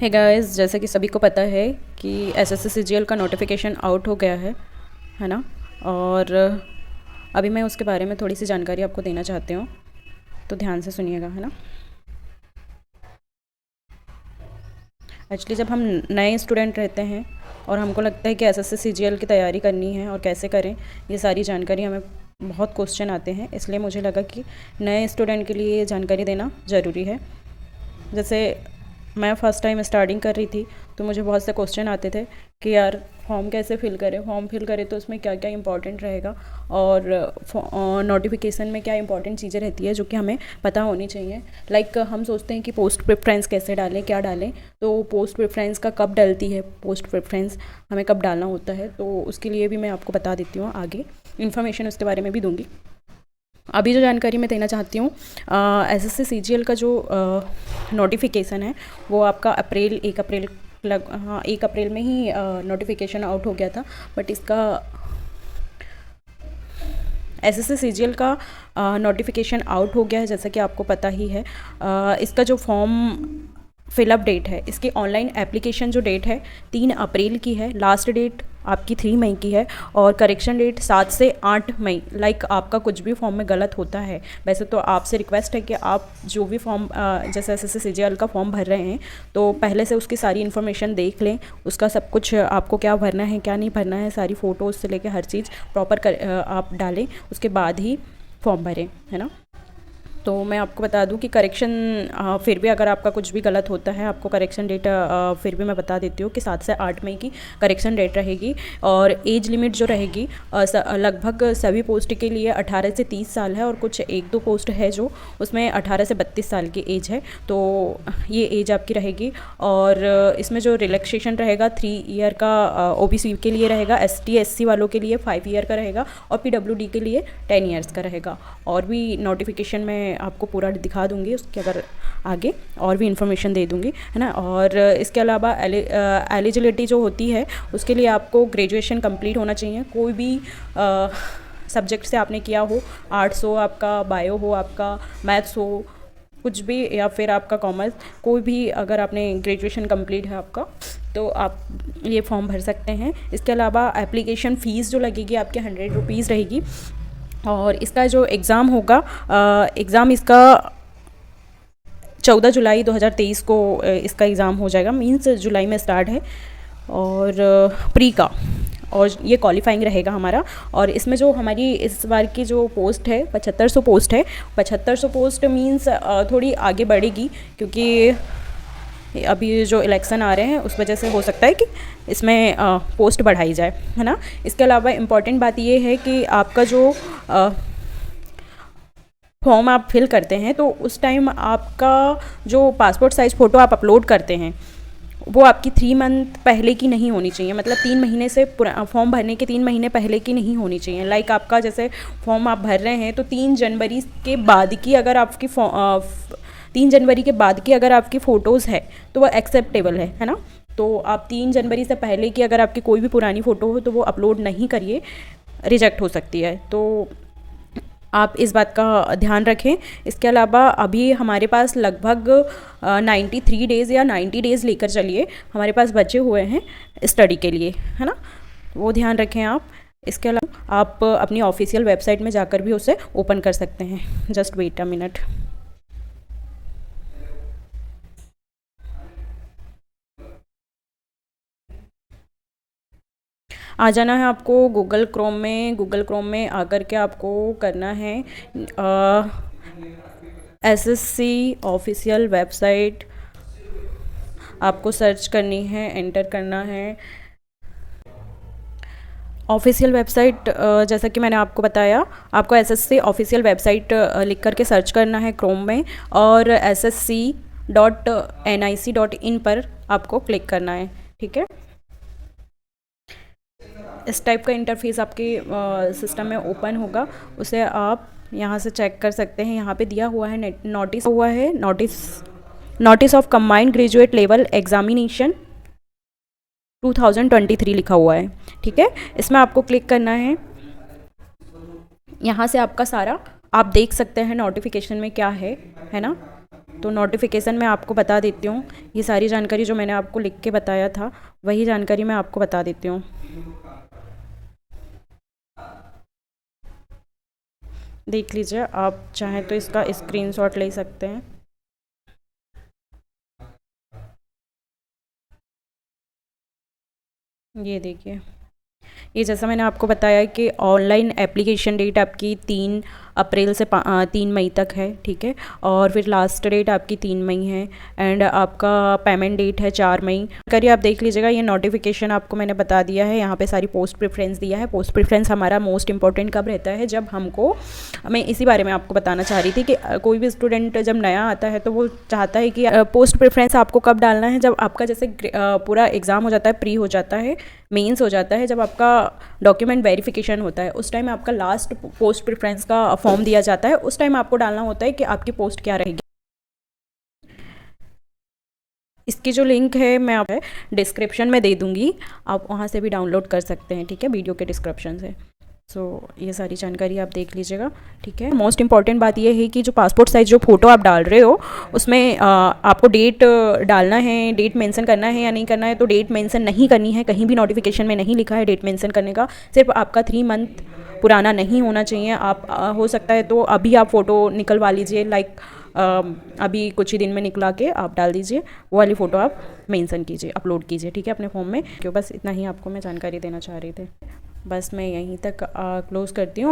Hey guys, जैसे कि सभी को पता है कि एसएससी सीजीएल का नोटिफिकेशन आउट हो गया है ना। और अभी मैं उसके बारे में थोड़ी सी जानकारी आपको देना चाहती हूँ, तो ध्यान से सुनिएगा, है ना। एक्चुअली जब हम नए स्टूडेंट रहते हैं और हमको लगता है कि एसएससी सीजीएल की तैयारी करनी है और कैसे करें, ये सारी जानकारी हमें बहुत क्वेश्चन आते हैं, इसलिए मुझे लगा कि नए स्टूडेंट के लिए ये जानकारी देना ज़रूरी है। जैसे मैं फ़र्स्ट टाइम स्टार्टिंग कर रही थी तो मुझे बहुत से क्वेश्चन आते थे कि यार फॉर्म कैसे फिल करें, फॉर्म फिल करें तो उसमें क्या क्या इंपॉर्टेंट रहेगा और नोटिफिकेशन में क्या इंपॉर्टेंट चीज़ें रहती है जो कि हमें पता होनी चाहिए। लाइक हम सोचते हैं कि पोस्ट प्रेफरेंस कैसे डालें, क्या डालें, तो पोस्ट प्रेफरेंस का कब डलती है, पोस्ट प्रेफरेंस हमें कब डालना होता है, तो उसके लिए भी मैं आपको बता देती हूँ, आगे इन्फॉर्मेशन उसके बारे में भी दूँगी। अभी जो जानकारी मैं देना चाहती हूँ, एसएससी सीजीएल का जो नोटिफिकेशन है वो आपका 1 अप्रैल 1 अप्रैल में ही नोटिफिकेशन आउट हो गया था। बट इसका एसएससी सीजीएल का नोटिफिकेशन आउट हो गया है, जैसा कि आपको पता ही है। इसका जो फॉर्म फिलअप डेट है, इसकी ऑनलाइन एप्लीकेशन जो डेट है 3 अप्रैल की है, लास्ट डेट आपकी 3 मई की है और करेक्शन डेट 7 से 8 मई। लाइक आपका कुछ भी फॉर्म में गलत होता है, वैसे तो आपसे रिक्वेस्ट है कि आप जो भी फॉर्म जैसे एसएससी सीजीएल का फॉर्म भर रहे हैं तो पहले से उसकी सारी इन्फॉर्मेशन देख लें, उसका सब कुछ आपको क्या भरना है क्या नहीं भरना है, सारी फ़ोटोज़ से लेकर हर चीज़ प्रॉपर आप डालें, उसके बाद ही फॉर्म भरें, है ना। तो मैं आपको बता दूं कि करेक्शन फिर भी अगर आपका कुछ भी गलत होता है, आपको करेक्शन डेट फिर भी मैं बता देती हूँ कि 7 से 8 मई की करेक्शन डेट रहेगी। और एज लिमिट जो रहेगी लगभग सभी पोस्ट के लिए 18 से 30 साल है और कुछ 1-2 पोस्ट है जो उसमें 18 से 32 साल की एज है, तो ये एज आपकी रहेगी। और इसमें जो रिलैक्सेशन रहेगा 3 ईयर का ओबीसी के लिए रहेगा, एसटी एससी वालों के लिए 5 ईयर का रहेगा और पीडब्ल्यूडी के लिए 10 ईयर्स का रहेगा। और भी नोटिफिकेशन में आपको पूरा दिखा दूंगी, उसके अगर आगे और भी इंफॉर्मेशन दे दूंगी, है ना। और इसके अलावा एलिजिबिलिटी जो होती है उसके लिए आपको ग्रेजुएशन कंप्लीट होना चाहिए, कोई भी सब्जेक्ट से आपने किया हो, आर्ट्स हो आपका, बायो हो आपका, मैथ्स हो, कुछ भी, या फिर आपका कॉमर्स, कोई भी अगर आपने ग्रेजुएशन कंप्लीट है आपका तो आप ये फॉर्म भर सकते हैं। इसके अलावा एप्लीकेशन फ़ीस जो लगेगी आपकी 100 रुपीज़ रहेगी। और इसका जो एग्ज़ाम होगा, एग्ज़ाम इसका 14 जुलाई 2023 को इसका एग्ज़ाम हो जाएगा, मीन्स जुलाई में स्टार्ट है। और प्री का, और ये क्वालिफाइंग रहेगा हमारा। और इसमें जो हमारी इस बार की जो पोस्ट है 7500 पोस्ट है। 7500 पोस्ट मीन्स थोड़ी आगे बढ़ेगी, क्योंकि अभी जो इलेक्शन आ रहे हैं उस वजह से हो सकता है कि इसमें पोस्ट बढ़ाई जाए, है ना। इसके अलावा इम्पॉर्टेंट बात ये है कि आपका जो फॉर्म आप फिल करते हैं तो उस टाइम आपका जो पासपोर्ट साइज़ फ़ोटो आप अपलोड करते हैं वो आपकी 3 मंथ पहले की नहीं होनी चाहिए, मतलब 3 महीने से फॉर्म भरने के 3 महीने पहले की नहीं होनी चाहिए। लाइक आपका जैसे फॉर्म आप भर रहे हैं तो 3 जनवरी के बाद की अगर आपकी 3 जनवरी के बाद की अगर आपकी फ़ोटोज़ है तो वो एक्सेप्टेबल है ना। तो आप 3 जनवरी से पहले की अगर आपकी कोई भी पुरानी फ़ोटो हो तो वो अपलोड नहीं करिए, रिजेक्ट हो सकती है, तो आप इस बात का ध्यान रखें। इसके अलावा अभी हमारे पास लगभग 93 डेज़ या 90 डेज़ लेकर चलिए हमारे पास बचे हुए हैं स्टडी के लिए, है ना, वो ध्यान रखें आप। इसके अलावा आप अपनी ऑफिशियल वेबसाइट में जाकर भी उसे ओपन कर सकते हैं। Just wait a minute. आ जाना है आपको गूगल क्रोम में। गूगल क्रोम में आकर के आपको करना है एसएससी ऑफिशियल वेबसाइट, आपको सर्च करनी है, एंटर करना है ऑफिशियल वेबसाइट। जैसा कि मैंने आपको बताया, आपको एसएससी ऑफिशियल वेबसाइट लिख करके सर्च करना है क्रोम में और ssc.nic.in पर आपको क्लिक करना है, ठीक है। इस टाइप का इंटरफेस आपके सिस्टम में ओपन होगा, उसे आप यहाँ से चेक कर सकते हैं। यहाँ पे दिया हुआ है नोटिस हुआ है, notice of combined graduate level examination 2023 लिखा हुआ है, ठीक है। इसमें आपको क्लिक करना है। यहाँ से आपका सारा आप देख सकते हैं नोटिफिकेशन में क्या है ना। तो नोटिफिकेशन मैं आपको बता देती हूँ। ये सारी जानकारी जो मैंने आपको लिख के बताया था वही जानकारी मैं आपको बता देती हूँ। देख लीजिए, आप चाहें तो इसका स्क्रीनशॉट ले सकते हैं। ये देखिए, ये जैसा मैंने आपको बताया कि ऑनलाइन एप्लीकेशन डेट आपकी 3 अप्रैल से 3 मई तक है, ठीक है। और फिर लास्ट डेट आपकी 3 मई है एंड आपका पेमेंट डेट है 4 मई। करिए आप देख लीजिएगा, ये नोटिफिकेशन आपको मैंने बता दिया है। यहाँ पे सारी पोस्ट प्रेफरेंस दिया है। पोस्ट प्रेफरेंस हमारा मोस्ट इंपॉर्टेंट कब रहता है, जब हमको, मैं इसी बारे में आपको बताना चाह रही थी कि कोई भी स्टूडेंट जब नया आता है तो वो चाहता है कि पोस्ट प्रेफरेंस आपको कब डालना है, जब आपका जैसे पूरा एग्ज़ाम हो जाता है, प्री हो जाता है, मेंस हो जाता है, जब आपका डॉक्यूमेंट वेरिफिकेशन होता है, उस टाइम आपका लास्ट पोस्ट प्रेफरेंस का फॉर्म दिया जाता है। उस टाइम आपको डालना होता है कि आपकी पोस्ट क्या रहेगी। इसकी जो लिंक है मैं आप डिस्क्रिप्शन में दे दूँगी, आप वहाँ से भी डाउनलोड कर सकते हैं, ठीक है, वीडियो के डिस्क्रिप्शन से। ये सारी जानकारी आप देख लीजिएगा, ठीक है। मोस्ट इंपॉर्टेंट बात ये है कि जो पासपोर्ट साइज़ जो फ़ोटो आप डाल रहे हो उसमें आपको डेट डालना है, डेट मेंशन करना है या नहीं करना है। तो डेट मेंशन नहीं करनी है, कहीं भी नोटिफिकेशन में नहीं लिखा है डेट मेंशन करने का। सिर्फ आपका 3 मंथ पुराना नहीं होना चाहिए। आप हो सकता है तो अभी आप फ़ोटो निकलवा लीजिए, लाइक अभी कुछ ही दिन में निकला के आप डाल दीजिए, वो वाली फ़ोटो आप मेंशन कीजिए, अपलोड कीजिए, ठीक है, अपने फॉर्म में। क्यों, बस इतना ही आपको मैं जानकारी देना चाह रही थी। बस मैं यहीं तक क्लोज़ करती हूँ।